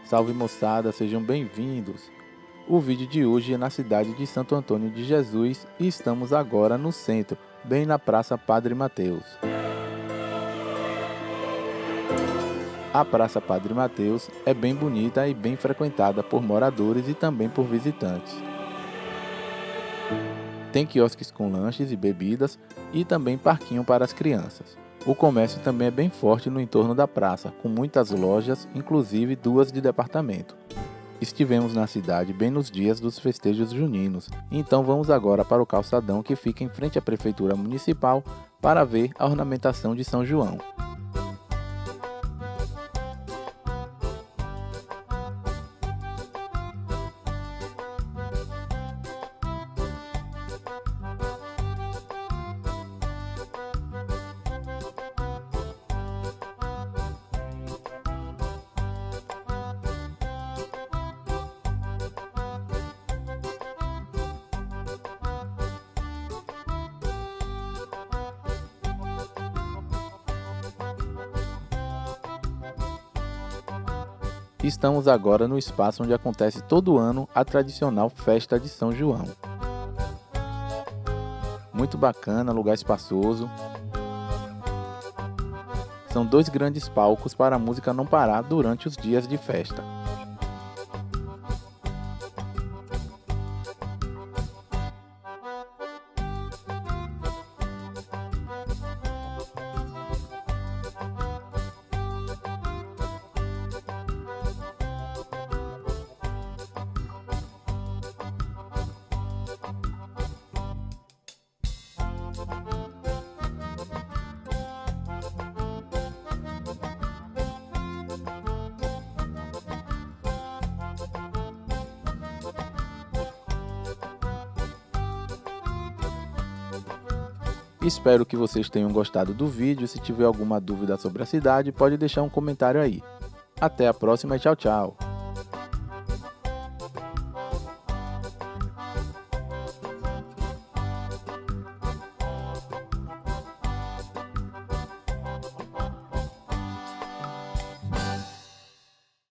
Salve moçada, sejam bem-vindos! O vídeo de hoje é na cidade de Santo Antônio de Jesus e estamos agora no centro, bem na Praça Padre Mateus. A Praça Padre Mateus é bem bonita e bem frequentada por moradores e também por visitantes. Tem quiosques com lanches e bebidas e também parquinho para as crianças. O comércio também é bem forte no entorno da praça, com muitas lojas, inclusive 2 de departamento. Estivemos na cidade bem nos dias dos festejos juninos, então vamos agora para o calçadão que fica em frente à Prefeitura Municipal para ver a ornamentação de São João. Estamos agora no espaço onde acontece todo ano a tradicional festa de São João. Muito bacana, lugar espaçoso. São 2 grandes palcos para a música não parar durante os dias de festa. Espero que vocês tenham gostado do vídeo. Se tiver alguma dúvida sobre a cidade, pode deixar um comentário aí. Até a próxima e tchau, tchau!